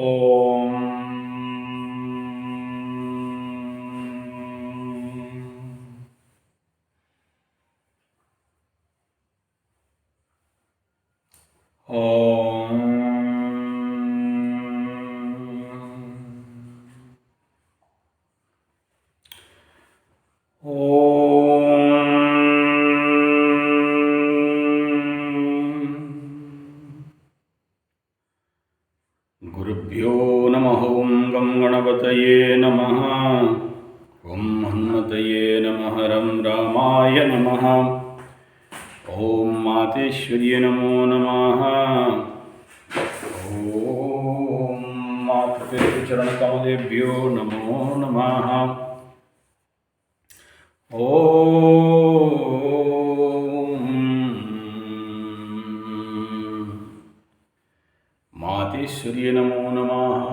ओम ओम गुरुभ्यो नमः। ओं गं गणपतये नमः। ओं हनुमतये नमः। रं रामाय नमः। ओं मातेश्वर्ये नमो नमः। ओं मातृचरणकमलेभ्यो नमो नमः। मातेश्वर्ये नमो नमः।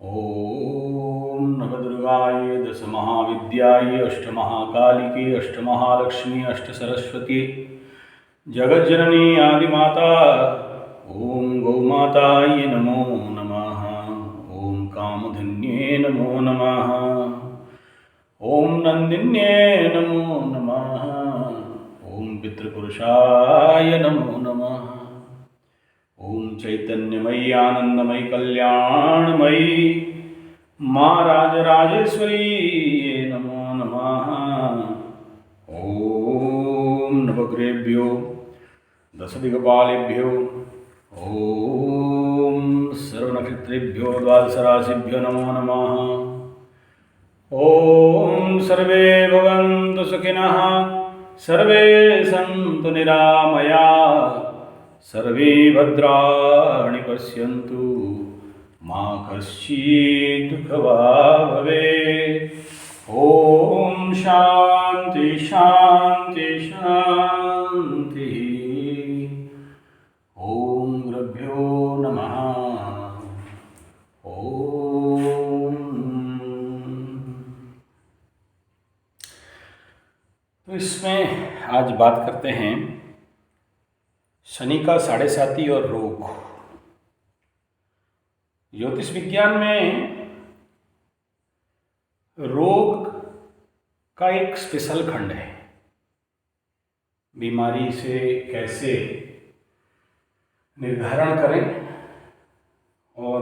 ओम नवदुर्गाय दशमहाविद्याय अष्टमहाकालिके अष्टमहालक्ष्मी अष्टसरस्वती जगज्जननी आदिमाता ओम गौमाताय नमो नमः। ओम कामधन्ये नमो नमः। ओम नंदिन्ये नमो नमः। ओम पितृपुरुषाय नमो नमः। ओम चैतन्यमयी आनंदमयी कल्याणमयी माँ राजराजेश्वरी नमो नमः। ओम नवग्रहेभ्यो दशदिक्पालेभ्यो ओम सर्वनक्षत्रेभ्यो द्वादशराशिभ्यो नमो नमः। ओम सर्वे भवन्तु सुखिनः सर्वे सन्तु निरामयाः सर्वे भद्राणि पश्यन्तु मा कश्चित् दुःखभाग् भवेत्। ओम शांति शांति शांति। ओम गुरुभ्यो नमः। ओम। तो इसमें आज बात करते हैं शनि का साढ़े साती और रोग। ज्योतिष विज्ञान में रोग का एक स्पेशल खंड है। बीमारी से कैसे निर्धारण करें, और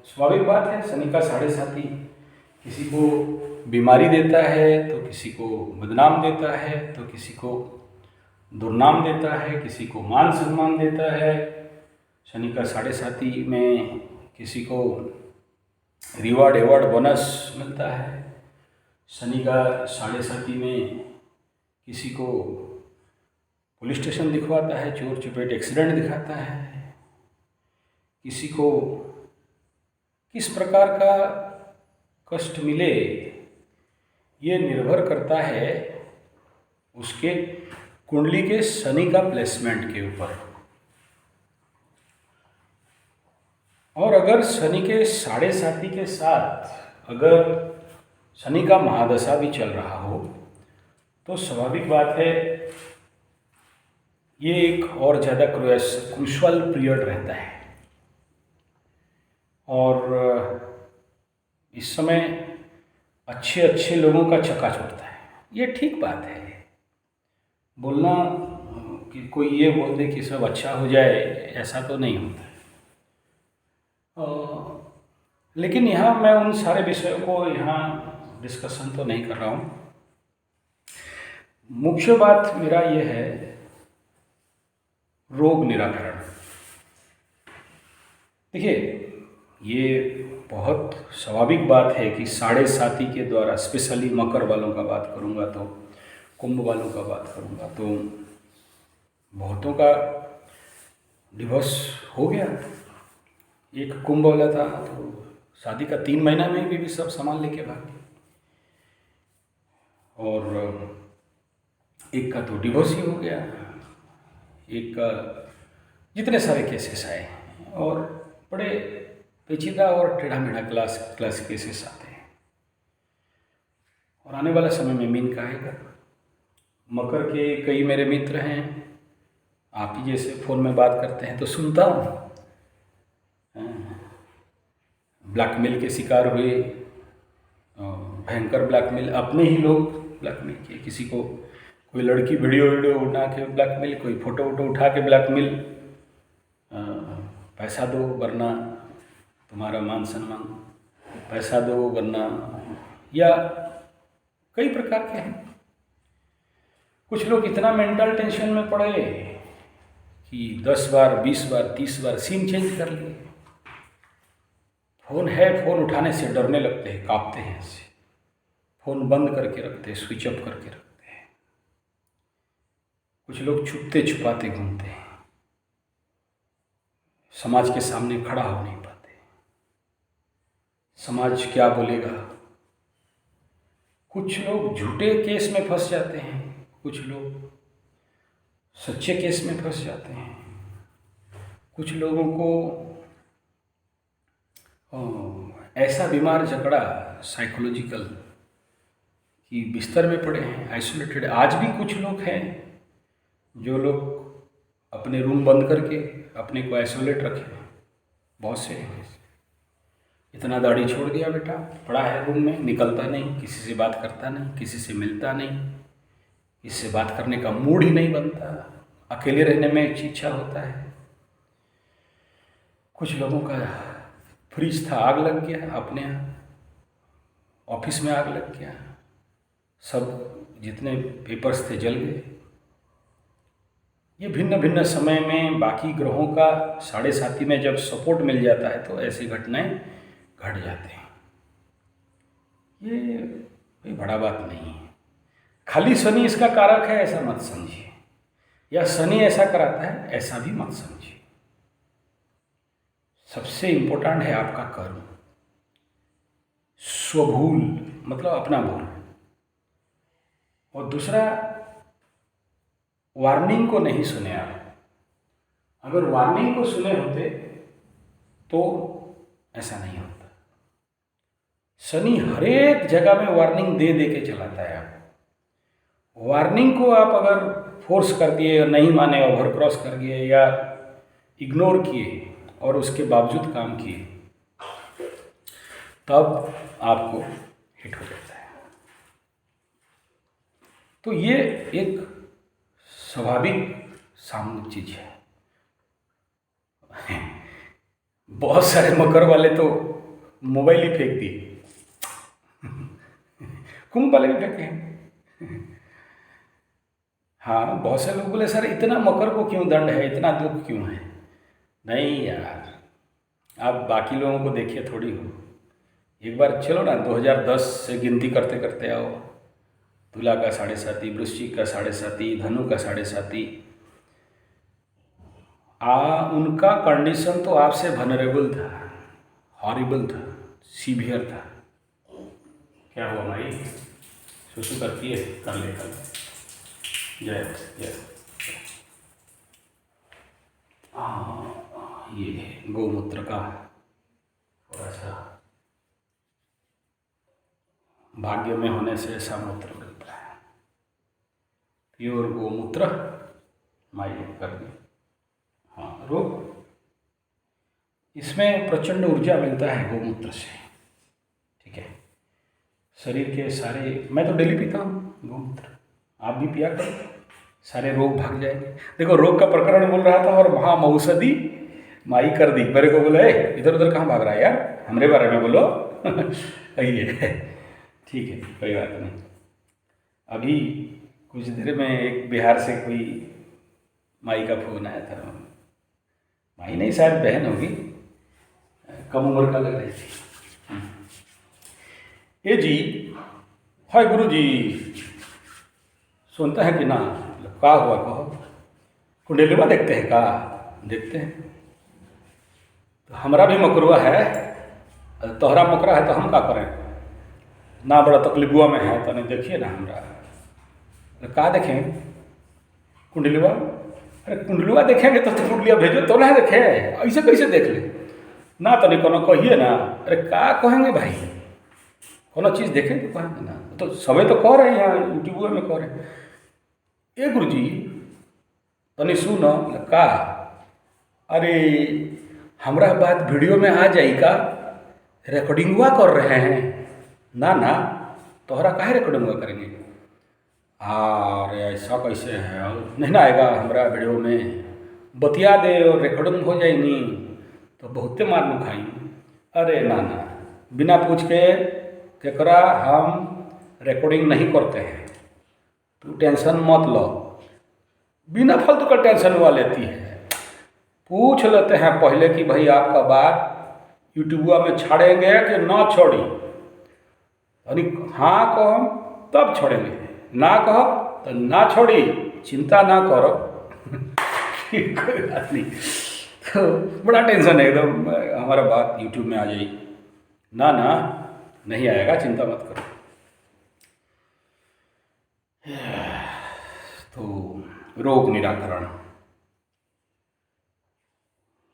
स्वाभाविक बात है शनि का साढ़े साती किसी को बीमारी देता है तो किसी को बदनाम देता है, तो किसी को दुर्नाम देता है, किसी को मान सम्मान देता है। शनि का साढ़े साती में किसी को रिवार्ड एवॉर्ड बोनस मिलता है। शनि का साढ़े साती में किसी को पुलिस स्टेशन दिखवाता है, चोर चपेट एक्सीडेंट दिखाता है। किसी को किस प्रकार का कष्ट मिले ये निर्भर करता है उसके कुंडली के शनि का प्लेसमेंट के ऊपर। और अगर शनि के साढ़े साती के साथ अगर शनि का महादशा भी चल रहा हो तो स्वाभाविक बात है ये एक और ज़्यादा क्रूशल पीरियड रहता है। और इस समय अच्छे अच्छे लोगों का चक्का छूटता है। ये ठीक बात है। बोलना कि कोई ये बोल दे कि सब अच्छा हो जाए ऐसा तो नहीं होता है। लेकिन यहाँ मैं उन सारे विषयों को यहाँ डिस्कशन तो नहीं कर रहा हूँ। मुख्य बात मेरा ये है रोग निराकरण। देखिए ये बहुत स्वाभाविक बात है कि साढ़े साती के द्वारा, स्पेशली मकर वालों का बात करूँगा तो, कुंभ वालों का बात करूँगा तो बहुतों का डिवोर्स हो गया। एक कुंभ वाला था तो शादी का 3 महीना में भी सब सामान लेके भाग गए, और एक का तो डिवोर्स ही हो गया, एक का जितने सारे केसेस आए, और बड़े पेचीदा और टेढ़ा मेढ़ा क्लास केसेस आते हैं। और आने वाला समय में मीन का आएगा। मकर के कई मेरे मित्र हैं, आप ही जैसे फ़ोन में बात करते हैं तो सुनता हूँ। ब्लैकमेल के शिकार हुए, भयंकर ब्लैकमेल, अपने ही लोग ब्लैकमेल किए। किसी को कोई लड़की वीडियो उठा के ब्लैकमेल, कोई फ़ोटो उठा के ब्लैकमेल, पैसा दो वरना तुम्हारा मान सम्मान, पैसा दो वरना, या कई प्रकार के हैं। कुछ लोग इतना मेंटल टेंशन में पड़े कि 10 बार 20 बार 30 बार सिम चेंज कर लिए। फ़ोन है, फ़ोन उठाने से डरने लगते हैं, कांपते हैं ऐसे, फ़ोन बंद करके रखते हैं, स्विच ऑफ करके रखते हैं। कुछ लोग छुपते छुपाते घूमते हैं, समाज के सामने खड़ा हो नहीं पाते, समाज क्या बोलेगा। कुछ लोग झूठे केस में फंस जाते हैं, कुछ लोग सच्चे केस में फंस जाते हैं। कुछ लोगों को ऐसा बीमार जकड़ा साइकोलॉजिकल कि बिस्तर में पड़े हैं, आइसोलेटेड। आज भी कुछ लोग हैं जो लोग अपने रूम बंद करके अपने को आइसोलेट रखे हैं, बहुत से हैं। इतना दाढ़ी छोड़ दिया बेटा, पड़ा है रूम में, निकलता नहीं, किसी से बात करता नहीं, किसी से मिलता नहीं, इससे बात करने का मूड ही नहीं बनता, अकेले रहने में इच्छा होता है। कुछ लोगों का फ्रिज था, आग लग गया, अपने ऑफिस में आग लग गया, सब जितने पेपर्स थे जल गए। ये भिन्न भिन्न समय में बाकी ग्रहों का साढ़े साथी में जब सपोर्ट मिल जाता है तो ऐसी घटनाएं घट जाते हैं। ये कोई बड़ा बात नहीं है। खाली शनि इसका कारक है ऐसा मत समझिए, या शनि ऐसा कराता है ऐसा भी मत समझिए। सबसे इम्पोर्टेंट है आपका कर्म, स्वभूल मतलब अपना भूल, और दूसरा वार्निंग को नहीं सुने आप। अगर वार्निंग को सुने होते तो ऐसा नहीं होता। शनि हर एक जगह में वार्निंग दे दे के चलाता है आप। वार्निंग को आप अगर फोर्स कर दिए, नहीं माने, ओवर क्रॉस कर दिए या इग्नोर किए और उसके बावजूद काम किए, तब आपको हिट हो जाता है। तो ये एक स्वाभाविक सामान्य चीज है। बहुत सारे मकर वाले तो मोबाइल ही फेंक दिए, कुंभ वाले भी फेंके हैं। हाँ, बहुत से लोग बोले सर इतना मकर को क्यों दंड है, इतना दुख क्यों है। नहीं यार, आप बाकी लोगों को देखिए थोड़ी हो। एक बार चलो ना 2010 से गिनती करते करते आओ। तुला का 7.5, वृश्चिक का 7.5, धनु का 7.5। उनका कंडीशन तो आपसे वनरेबल था, हॉरिबल था, सीवियर था। क्या हुआ भाई, सुसु करती है, कर ले कल। जय जय। ये गौमूत्र का थोड़ा सा भाग्य में होने से ऐसा मूत्र मिलता है, प्योर गौमूत्र माई कर दी। हाँ, रोग इसमें प्रचंड ऊर्जा मिलता है गौमूत्र से, ठीक है। शरीर के सारे, मैं तो डेली पीता हूँ गौमूत्र, आप भी पिया करो, सारे रोग भाग जाएंगे। देखो रोग का प्रकरण बोल रहा था और महामौषधि माई कर दी। मेरे को बोला इधर उधर कहाँ भाग रहा है यार, हमरे बारे में बोलो। ये ठीक है, कोई बात नहीं। अभी कुछ देर में एक बिहार से कोई माई का फोन आया था, माई नहीं शायद बहन होगी, कम उम्र का लग रही थी। ये जी, हाय गुरु जी, सुनते हैं कि ना, क्या हुआ कहो, कुंडलिया देखते हैं का, देखते हैं। तो हमारा भी मकरुआ है, तोहरा मकरा है तो हम क्या करें, ना बड़ा तकलीफुआ में है तो नहीं देखिए ना हमरा। तो का देखें कुंडलिया, अरे कुंडलिया देखेंगे तो कुंडलिया भेजो तो ना देखे, ऐसे कैसे देख ले ना, तो नहीं कोनो कहिए ना। अरे का कहेंगे भाई, कोनो चीज़ देखें तो कहेंगे ना, तो सभी तो कह रहे हैं यहाँ यूट्यूब में कह रहे हैं। ए गुरु जी तनी सुन का, अरे हमरा बात वीडियो में आ जाई का, रिकॉर्डिंगवा कर रहे हैं। ना ना, तोहरा काहे रिकॉर्डिंगवा करेंगे? अरे ऐसा कैसे है, नहीं ना आएगा हमारा वीडियो में, बतिया दे और रिकॉर्डिंग हो जाए नहीं तो बहुते मार नु खाई। अरे ना ना, बिना पूछ के केकरा हम रिकॉर्डिंग नहीं करते हैं, तू टेंशन मत लो। बिना फालतू का टेंशन हुआ लेती है। पूछ लेते हैं पहले कि भाई आपका बात यूट्यूबा में छाड़ेंगे कि ना छोड़ी, यानी हाँ कहो तब छोड़ेंगे, ना कहो तो ना छोड़ी, चिंता ना करो। कोई बात नहीं। तो बड़ा टेंशन है एकदम हमारा बात यूट्यूब में आ जाएगी। ना ना, नहीं आएगा, चिंता मत करो। तो रोग निराकरण,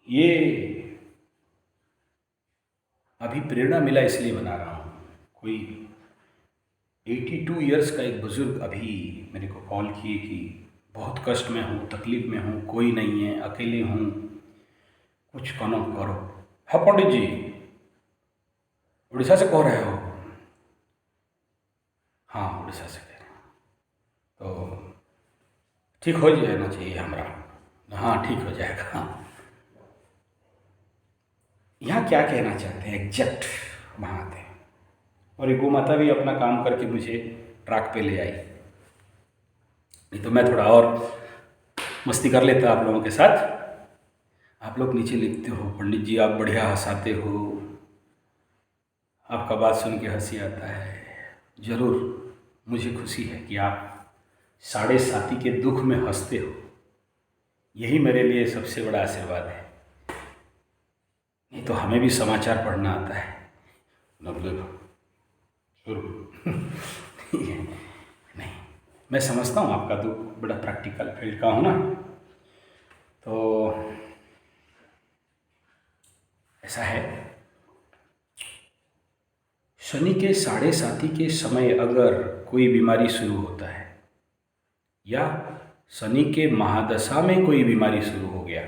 ये अभी प्रेरणा मिला इसलिए बना रहा हूँ। कोई 82 इयर्स का एक बुज़ुर्ग अभी मेरे को कॉल किए कि बहुत कष्ट में हूँ, तकलीफ़ में हूँ, कोई नहीं है, अकेले हूँ, कुछ करो करो। हाँ पंडित जी, उड़ीसा से कह रहे हो? हाँ उड़ीसा से कह रहे हो, तो ठीक हो जाना चाहिए हमारा। हाँ ठीक हो जाएगा। हाँ, यहाँ क्या कहना चाहते हैं एग्जैक्ट वहाँ आते हैं। और ये गौ माता भी अपना काम करके मुझे ट्रैक पे ले आई, नहीं तो मैं थोड़ा और मस्ती कर लेता आप लोगों के साथ। आप लोग नीचे लिखते हो पंडित जी आप बढ़िया हंसाते हो, आपका बात सुन के हंसी आता है। ज़रूर, मुझे खुशी है कि आप साढ़े साथी के दुख में हंसते हो, यही मेरे लिए सबसे बड़ा आशीर्वाद है। नहीं तो हमें भी समाचार पढ़ना आता है, मतलब शुरू नहीं, मैं समझता हूँ आपका दुख, बड़ा प्रैक्टिकल फील्ड का हूँ ना, तो ऐसा है। शनि के साढ़े साथी के समय अगर कोई बीमारी शुरू होता है या शनि के महादशा में कोई बीमारी शुरू हो गया,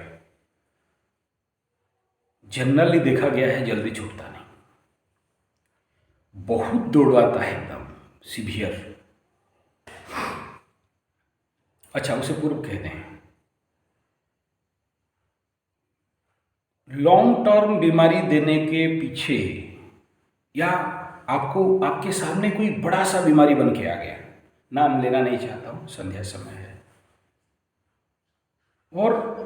जनरली देखा गया है जल्दी छूटता नहीं, बहुत दौड़ाता है एकदम सीवियर। अच्छा, उसे पूर्व कहते हैं। लॉन्ग टर्म बीमारी देने के पीछे या आपको आपके सामने कोई बड़ा सा बीमारी बन के आ गया, नाम लेना नहीं चाहता हूँ, संध्या समय है, और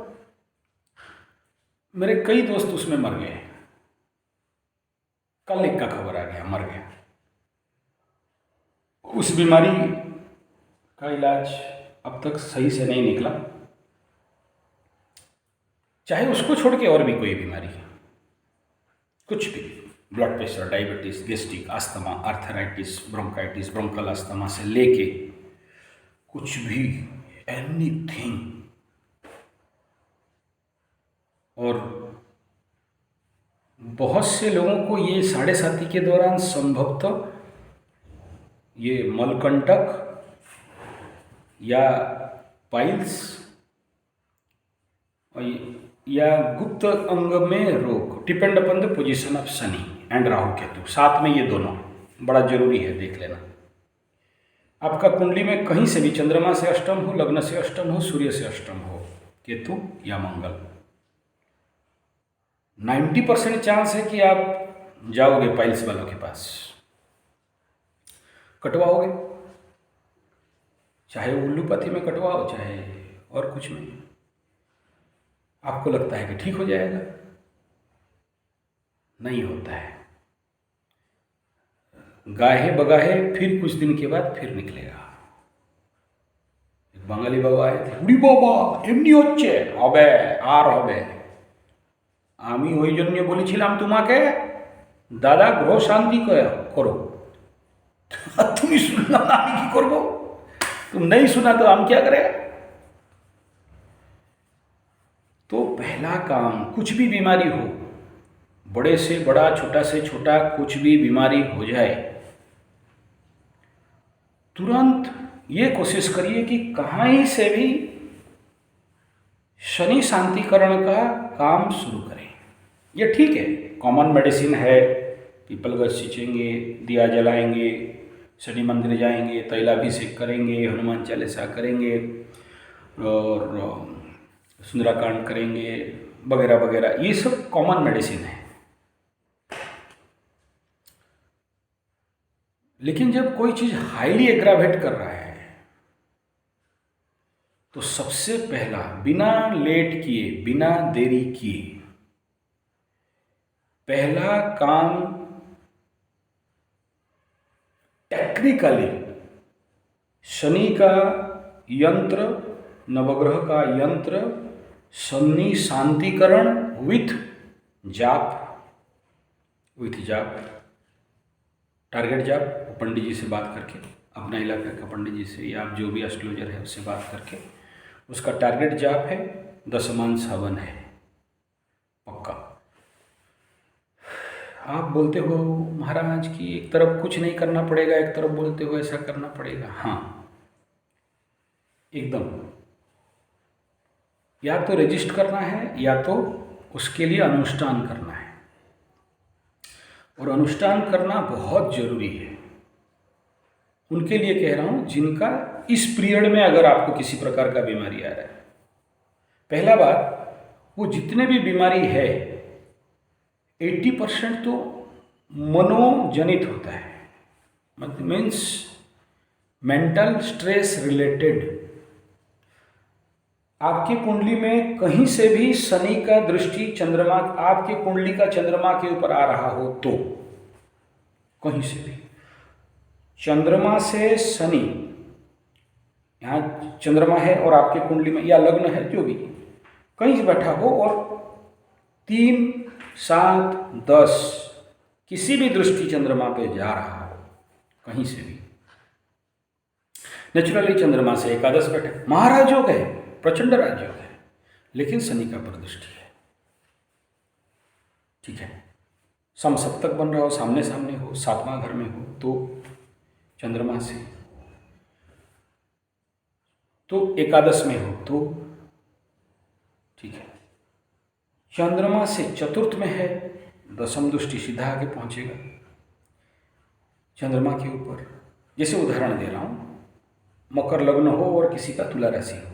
मेरे कई दोस्त उसमें मर गए। कल एक का खबर आ गया, मर गया। उस बीमारी का इलाज अब तक सही से नहीं निकला, चाहे उसको छोड़ के और भी कोई बीमारी, कुछ भी, blood pressure, diabetes, gastric, asthma, arthritis, bronchitis, bronchial asthma से लेके कुछ भी, एनीथिंग। और बहुत से लोगों को ये साढ़े साथी के दौरान संभवतः ये मलकंटक या पाइल्स या गुप्त अंग में रोग, depend upon the position of Shani and Rahu Ketu, साथ में ये दोनों बड़ा जरूरी है देख लेना। आपका कुंडली में कहीं से भी चंद्रमा से अष्टम हो, लग्न से अष्टम हो, सूर्य से अष्टम हो, केतु या मंगल, 90% चांस है कि आप जाओगे पाइल्स वालों के पास, कटवाओगे, चाहे उल्लूपति में कटवाओ चाहे और कुछ में। आपको लगता है कि ठीक हो जाएगा, नहीं होता है। गाहे बगाहे फिर कुछ दिन के बाद फिर निकलेगा। एक बंगाली बाबा आए थे, उड़ी बाबा एमनी होच्छे হবে আর হবে, আমি ওই জন্য বলেছিলাম তোমাকে দাদা গ্রহ শান্তি करो, তুমি सुनना আমি কি করব? तुम नहीं सुना तो हम क्या करें? तो पहला काम, कुछ भी बीमारी हो, बड़े से बड़ा, छोटा से छोटा, कुछ भी बीमारी हो जाए, तुरंत ये कोशिश करिए कि कहीं से भी शनि शांतिकरण का काम शुरू करें। ये ठीक है, कॉमन मेडिसिन है, पीपल गछ सींचेंगे, दिया जलाएंगे, शनि मंदिर जाएंगे, तैलाभिषेक करेंगे, हनुमान चालीसा करेंगे और सुंदराकांड करेंगे वगैरह वगैरह। ये सब कॉमन मेडिसिन है। लेकिन जब कोई चीज़ हाईली एग्रावेट कर रहा है तो सबसे पहला, बिना लेट किए, बिना देरी किए, पहला काम टेक्निकली शनि का यंत्र, नवग्रह का यंत्र, शनि शांतिकरण विथ जाप, टारगेट जाप, पंडित जी से बात करके, अपना इलाके का पंडित जी से या आप जो भी एस्ट्रोलॉजर है उससे बात करके, उसका टारगेट जाप है, दशमांश हवन है, पक्का। आप बोलते हो महाराज कि एक तरफ कुछ नहीं करना पड़ेगा, एक तरफ बोलते हो ऐसा करना पड़ेगा। हाँ, एकदम, या तो रजिस्ट करना है या तो उसके लिए अनुष्ठान करना है, और अनुष्ठान करना बहुत जरूरी है। उनके लिए कह रहा हूं जिनका इस पीरियड में अगर आपको किसी प्रकार का बीमारी आ रहा है। पहला बात, वो जितने भी बीमारी है 80% तो मनोजनित होता है, मीन्स मेंटल स्ट्रेस रिलेटेड। आपकी कुंडली में कहीं से भी शनि का दृष्टि चंद्रमा, आपकी कुंडली का चंद्रमा के ऊपर आ रहा हो तो, कहीं से भी चंद्रमा से शनि, यहाँ चंद्रमा है और आपके कुंडली में या लग्न है, जो भी कहीं से बैठा हो और 3, 7, 10 किसी भी दृष्टि चंद्रमा पे जा रहा हो, कहीं से भी, नेचुरली चंद्रमा से एकादश बैठे, महाराज योग है, प्रचंड राजयोग है, लेकिन शनि का प्रदृष्टि है, ठीक है। समसप्तक बन रहा हो, सामने सामने हो, 7वां घर में हो तो चंद्रमा से, तो एकादश में हो तो ठीक है। चंद्रमा से चतुर्थ में है, दशम दृष्टि सीधा आगे पहुंचेगा चंद्रमा के ऊपर। जैसे उदाहरण दे रहा हूं, मकर लग्न हो और किसी का तुला राशि हो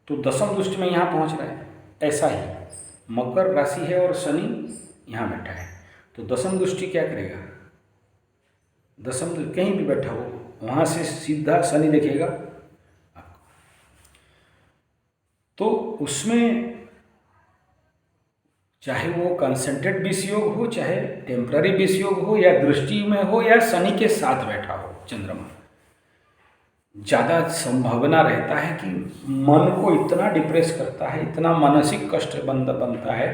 तो दशम दृष्टि में यहाँ पहुँच रहा है। ऐसा ही मकर राशि है और शनि यहाँ बैठा है तो दशम दृष्टि क्या करेगा, दशम कहीं भी बैठा हो वहाँ से सीधा शनि देखेगा आपको। तो उसमें चाहे वो कंसंट्रेट विष योग हो, चाहे टेम्पररी विष योग हो, या दृष्टि में हो, या शनि के साथ बैठा हो चंद्रमा, ज़्यादा संभावना रहता है कि मन को इतना डिप्रेस करता है, इतना मानसिक कष्ट बनता है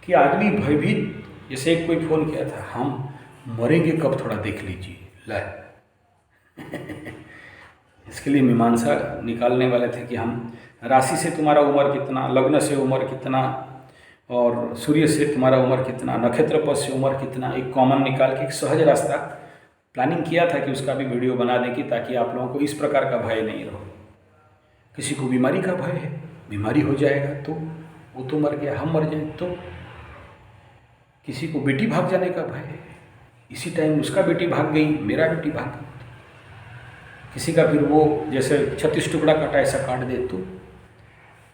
कि आदमी भयभीत। जैसे एक कोई फ़ोन किया था, हम मरेंगे कब, थोड़ा देख लीजिए, ला इसके लिए मीमांसा निकालने वाले थे कि हम राशि से तुम्हारा उम्र कितना, लग्न से उम्र कितना, और सूर्य से तुम्हारा उम्र कितना, नक्षत्र पद से उम्र कितना, एक कॉमन निकाल के एक सहज रास्ता प्लानिंग किया था कि उसका भी वीडियो बना दें कि ताकि आप लोगों को इस प्रकार का भय नहीं रहो। किसी को बीमारी का भय है, बीमारी हो जाएगा तो वो तो मर गया, हम मर जाए तो, किसी को बेटी भाग जाने का भय है, इसी टाइम उसका बेटी भाग गई, मेरा बेटी भाग गई, किसी का फिर वो जैसे 36 टुकड़ा काटा ऐसा काट दे तो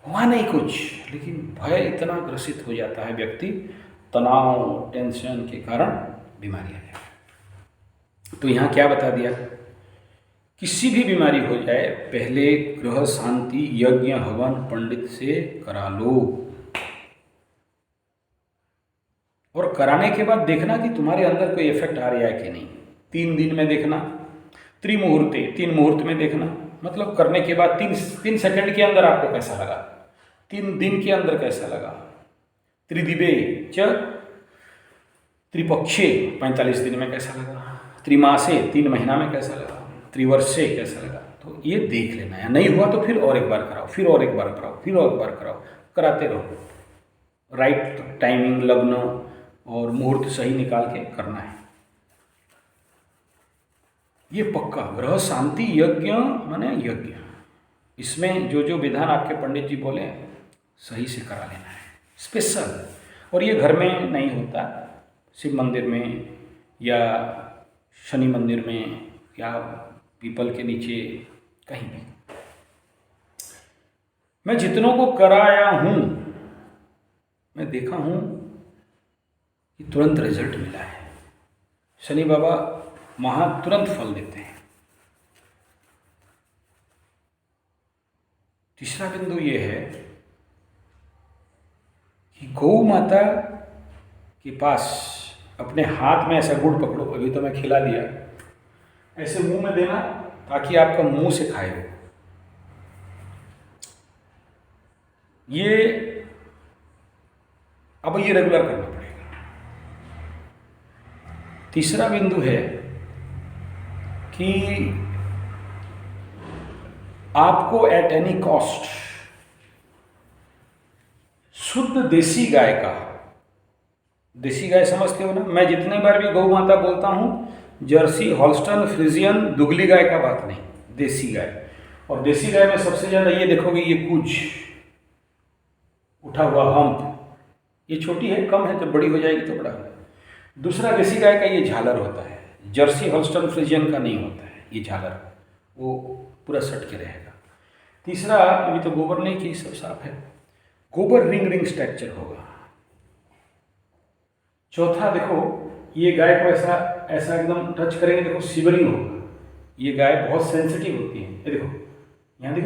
हुआ नहीं कुछ, लेकिन भय इतना ग्रसित हो जाता है व्यक्ति, तनाव टेंशन के कारण बीमारी आ जाए। तो यहाँ क्या बता दिया, किसी भी बीमारी हो जाए पहले ग्रह शांति यज्ञ हवन पंडित से करा लो, और कराने के बाद देखना कि तुम्हारे अंदर कोई इफेक्ट आ रहा है कि नहीं। 3 दिन में देखना, त्रिमुहूर्ते 3 मुहूर्त में देखना, मतलब करने के बाद 3 सेकंड के अंदर आपको कैसा लगा, 3 दिन के अंदर कैसा लगा। त्रिदिवे च त्रिपक्षे 45 दिन में कैसा लगा, त्रिमासे 3 महीना में कैसा लगा, त्रिवर्षे कैसा लगा। तो ये देख लेना है, नहीं हुआ तो फिर और एक बार कराओ, फिर और एक बार कराओ, फिर और एक बार कराओ, कराते रहो। राइट टाइमिंग, लग्न और मुहूर्त सही निकाल के करना है। ये पक्का ग्रह शांति यज्ञ माने यज्ञ, इसमें जो जो विधान आपके पंडित जी बोले सही से करा लेना है स्पेशल। और ये घर में नहीं होता, शिव मंदिर में या शनि मंदिर में या पीपल के नीचे, कहीं भी। मैं जितनों को कराया हूँ, मैं देखा हूँ कि तुरंत रिजल्ट मिला है। शनि बाबा वहाँ तुरंत फल देते हैं। तीसरा बिंदु ये है कि गौ माता के पास अपने हाथ में ऐसा गुड़ पकड़ो, अभी तो मैं खिला दिया, ऐसे मुंह में देना ताकि आपका मुंह से खाए हो। ये अब ये रेगुलर करना पड़ेगा। तीसरा बिंदु है कि आपको एट एनी कॉस्ट शुद्ध देसी गाय का, देसी गाय समझते हो ना, मैं जितने बार भी गौ माता बोलता हूँ, जर्सी, हॉल्स्टन, फ्रिजियन, दुगली गाय का बात नहीं, देसी गाय। और देसी गाय में सबसे ज़्यादा ये देखोगे, ये कुछ उठा हुआ हम्प, ये छोटी है, कम है, जब बड़ी हो जाएगी तो बड़ा है। दूसरा देसी गाय का ये झालर होता है, जर्सी, हॉल्स्टन, फ्रिजियन का नहीं होता है ये झालर, वो पूरा सट के रहेगा। तीसरा, अभी तो गोबर नहीं की, सब साफ है, गोबर रिंग रिंग स्ट्रक्चर होगा। चौथा, देखो ये गाय को ऐसा ऐसा एकदम टच करेंगे, देखो शिवरिंग होगा। ये गाय बहुत सेंसिटिव होती है, ये देखो यहाँ देखो,